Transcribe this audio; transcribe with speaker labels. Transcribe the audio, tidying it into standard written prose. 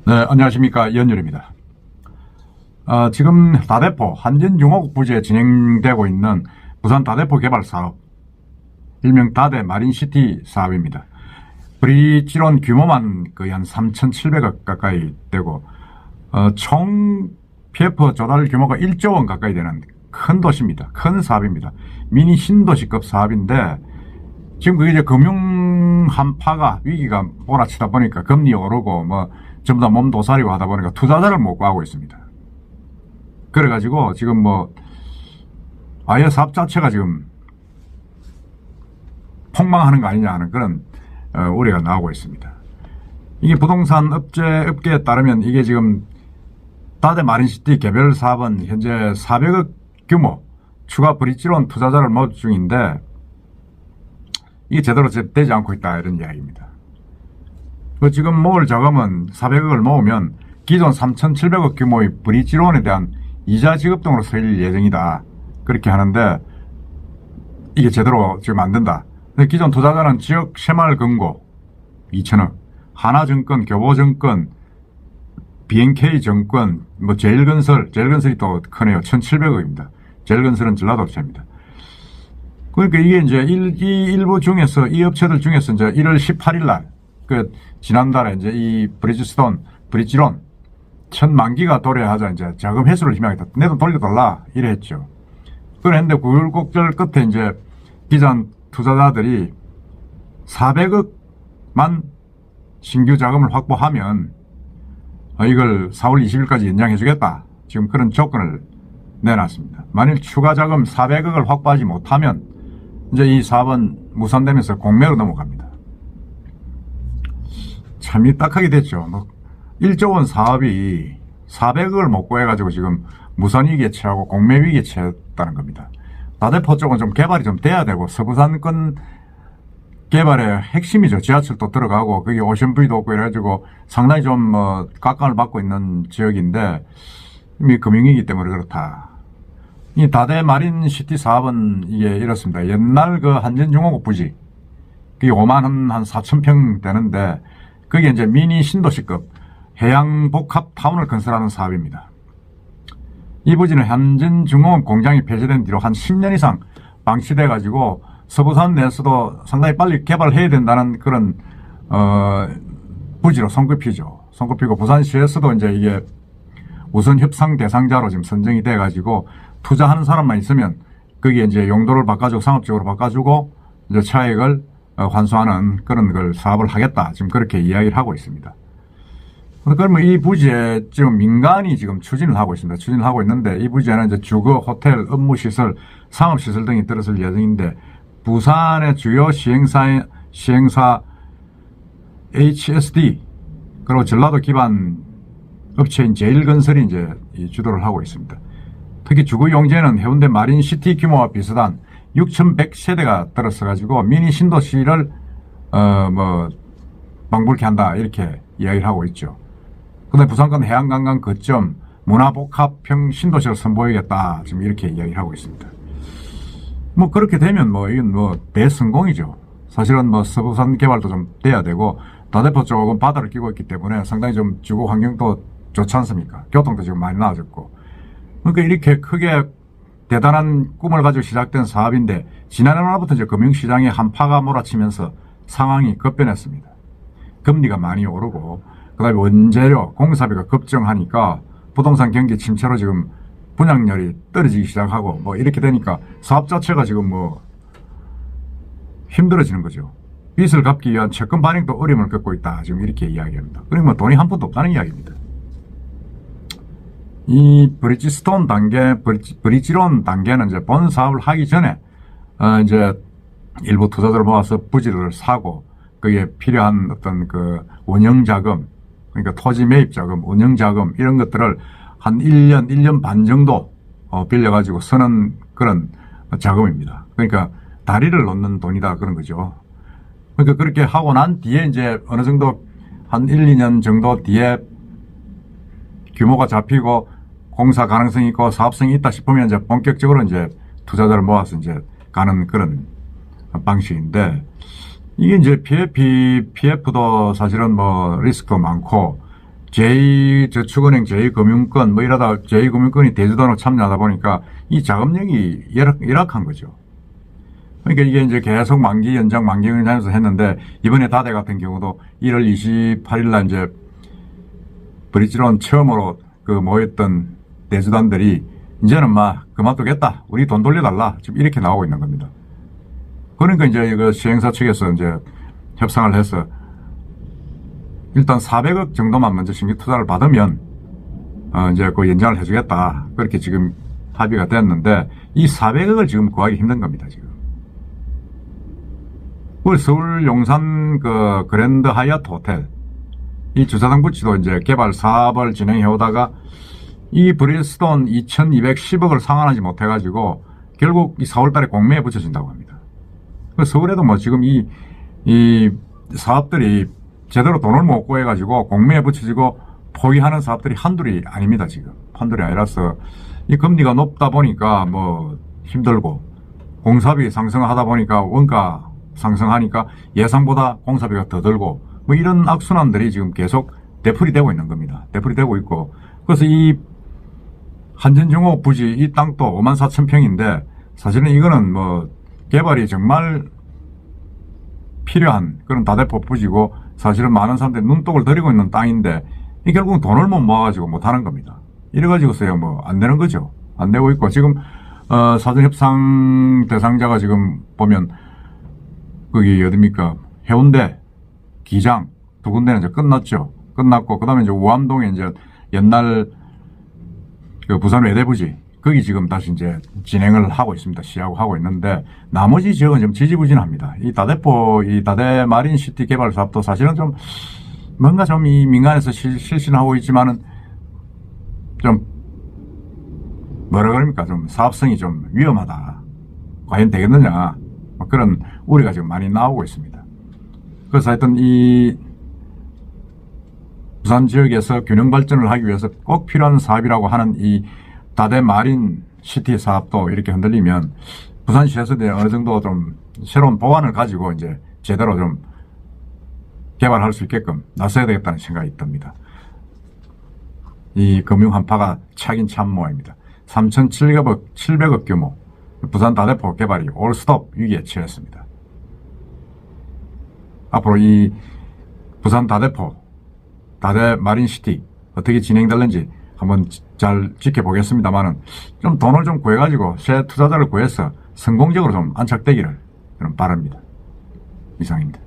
Speaker 1: 네, 안녕하십니까. 연율입니다. 지금 다대포, 한진중옥 부지에 진행되고 있는 부산 다대포 개발 사업, 일명 다대 마린시티 사업입니다. 브리지론 규모만 거의 한 3,700억 가까이 되고, 총 PF 조달 규모가 1조 원 가까이 되는 큰 도시입니다. 큰 사업입니다. 미니 신도시급 사업인데, 지금 그게 이제 금융 한파가 위기가 몰아치다 보니까 금리 오르고 전부 다 몸도사리고 하다 보니까 투자자를 못 구하고 있습니다. 그래가지고 지금 아예 사업 자체가 지금 폭망하는 거 아니냐 하는 그런 우려가 나오고 있습니다. 이게 부동산 업계에 따르면 이게 지금 다대 마린시티 개별 사업은 현재 400억 규모 추가 브릿지론 투자자를 모집 중인데 이게 제대로 되지 않고 있다 이런 이야기입니다. 지금 모을 자금은 400억을 모으면 기존 3,700억 규모의 브릿지론에 대한 이자 지급 등으로 쓰일 예정이다. 그렇게 하는데 이게 제대로 지금 안 된다. 근데 기존 투자자는 지역 새마을금고 2천억, 하나증권, 교보증권, BNK증권, 제일건설이 또 크네요. 1,700억입니다. 제일건설은 전라도업체입니다. 그러니까 이게 이제 이 일부 중에서 이 업체들 중에서 이제 1월 18일 날 지난달에 이제 이 브릿지론 첫 만기가 도래하자 이제 자금 회수를 희망했다. 내 돈 돌려달라 이래 했죠. 그랬는데 9.19절 끝에 이제 기존 투자자들이 400억만 신규 자금을 확보하면 이걸 4월 20일까지 연장해 주겠다. 지금 그런 조건을 내놨습니다. 만일 추가 자금 400억을 확보하지 못하면 이제 이 사업은 무산되면서 공매로 넘어갑니다. 참 딱하게 됐죠. 1조 원 사업이 400억을 못 구해가지고 지금 무산위기에 처하고 공매위기에 처했다는 겁니다. 다대포 쪽은 좀 개발이 좀 돼야 되고 서부산권 개발의 핵심이죠. 지하철도 들어가고 거기 오션뷰도 없고 이래가지고 상당히 좀 각광을 받고 있는 지역인데 이미 금융위기 때문에 그렇다. 이 다대 마린시티 사업은 이게 이렇습니다. 옛날 그 한진중옥 부지 그게 5만 한 4,000평 되는데 그게 이제 미니 신도시급 해양복합타운을 건설하는 사업입니다. 이 부지는 한진중옥 공장이 폐쇄된 뒤로 한 10년 이상 방치돼 가지고 서부산 내에서도 상당히 빨리 개발해야 된다는 그런 부지로 손꼽히죠. 손꼽히고 부산시에서도 이제 이게 우선 협상 대상자로 지금 선정이 돼 가지고 투자하는 사람만 있으면 거기에 이제 용도를 바꿔주고 상업적으로 바꿔주고 이제 차액을 환수하는 그런 걸 사업을 하겠다. 지금 그렇게 이야기를 하고 있습니다. 그러면 이 부지에 지금 민간이 지금 추진을 하고 있습니다. 추진을 하고 있는데 이 부지에는 이제 주거, 호텔, 업무시설, 상업시설 등이 들어설 예정인데 부산의 주요 시행사 HSD 그리고 전라도 기반 업체인 제일건설이 이제 주도를 하고 있습니다. 특히 주거 용지에는 해운대 마린시티 규모와 비슷한 6,100세대가 들어서 가지고 미니 신도시를 방불케 한다 이렇게 이야기를 하고 있죠. 근데 부산권 해양관광 거점 문화복합형 신도시를 선보이겠다 지금 이렇게 이야기를 하고 있습니다. 그렇게 되면 이건 대성공이죠. 사실은 서부산 개발도 좀 돼야 되고 다대포 쪽은 바다를 끼고 있기 때문에 상당히 좀 주거 환경도 좋지 않습니까? 교통도 지금 많이 나아졌고. 그러니까 이렇게 크게 대단한 꿈을 가지고 시작된 사업인데 지난해 말부터 이제 금융시장에 한파가 몰아치면서 상황이 급변했습니다. 금리가 많이 오르고 그다음에 원재료, 공사비가 급증하니까 부동산 경기 침체로 지금 분양률이 떨어지기 시작하고 이렇게 되니까 사업 자체가 지금 힘들어지는 거죠. 빚을 갚기 위한 채권 발행도 어려움을 겪고 있다. 지금 이렇게 이야기합니다. 그러니까 돈이 한 푼도 없다는 이야기입니다. 이 브릿지스톤 단계, 브릿지론 단계는 이제 본 사업을 하기 전에 이제 일부 투자자를 모아서 부지를 사고 거기에 필요한 어떤 그 운영 자금, 그러니까 토지 매입 자금, 운영 자금 이런 것들을 한 1년 반 정도 빌려가지고 쓰는 그런 자금입니다. 그러니까 다리를 놓는 돈이다 그런 거죠. 그러니까 그렇게 하고 난 뒤에 이제 어느 정도 한 1, 2년 정도 뒤에 규모가 잡히고 공사 가능성이 있고 사업성이 있다 싶으면 이제 본격적으로 이제 투자자를 모아서 이제 가는 그런 방식인데 이게 이제 PF도 사실은 리스크도 많고 제2저축은행, 제2금융권 뭐 이러다 제2금융권이 대주도로 참여하다 보니까 이 자금력이 열악한 거죠. 그러니까 이게 이제 계속 만기 연장해서 했는데 이번에 다대 같은 경우도 1월 28일 날 이제 브릿지론 처음으로 그 모였던 대주단들이 이제는 막 그만두겠다. 우리 돈 돌려달라. 지금 이렇게 나오고 있는 겁니다. 그러니까 이제 그 시행사 측에서 이제 협상을 해서 일단 400억 정도만 먼저 신규 투자를 받으면 이제 그 연장을 해주겠다. 그렇게 지금 합의가 됐는데 이 400억을 지금 구하기 힘든 겁니다. 지금. 서울 용산 그 그랜드 하얏트 호텔 이 주차장 부지도 이제 개발 사업을 진행해 오다가 이 브리스톤 2210억을 상환하지 못해가지고 결국 이 4월달에 공매에 붙여진다고 합니다. 서울에도 뭐 지금 이 사업들이 제대로 돈을 못 구해가지고 공매에 붙여지고 포기하는 사업들이 한둘이 아닙니다. 지금 한둘이 아니라서 이 금리가 높다 보니까 뭐 힘들고 공사비 상승하다 보니까 원가 상승하니까 예상보다 공사비가 더 들고 뭐 이런 악순환들이 지금 계속 되풀이 되고 있는 겁니다. 되풀이 되고 있고 그래서 이 한전정호 부지 이 땅도 54,000평인데 사실은 이거는 뭐 개발이 정말 필요한 그런 다대포 부지고 사실은 많은 사람들이 눈독을 들이고 있는 땅인데 이 결국은 돈을 못 모아가지고 못하는 겁니다. 이래가지고서야 뭐 안 되는 거죠. 안 되고 있고 지금 사전협상 대상자가 지금 보면 거기 어딥니까 해운대 기장 두 군데는 이제 끝났죠. 끝났고 그다음에 이제 우암동에 이제 옛날 그 부산 외대부지 거기 지금 다시 이제 진행을 하고 있습니다. 시하고 하고 있는데 나머지 지역은 좀 지지부진합니다. 이 다대포 이 다대 마린시티 개발 사업도 사실은 좀 뭔가 좀 이 민간에서 실신하고 있지만은 좀 뭐라 그럽니까 좀 사업성이 좀 위험하다. 과연 되겠느냐 뭐 그런 우려가 지금 많이 나오고 있습니다. 그래서 하여튼 이 부산 지역에서 균형 발전을 하기 위해서 꼭 필요한 사업이라고 하는 이 다대 마린 시티 사업도 이렇게 흔들리면 부산시에서 어느 정도 좀 새로운 보완을 가지고 이제 제대로 좀 개발할 수 있게끔 나서야 되겠다는 생각이 듭니다. 이 금융 한파가 차긴 참 모양입니다. 3,700억 규모 부산 다대포 개발이 올 스톱 위기에 처했습니다. 앞으로 이 부산 다대포 다대 마린시티 어떻게 진행될는지 한번 잘 지켜보겠습니다만은 좀 돈을 좀 구해가지고 새 투자자를 구해서 성공적으로 좀 안착되기를 저는 바랍니다. 이상입니다.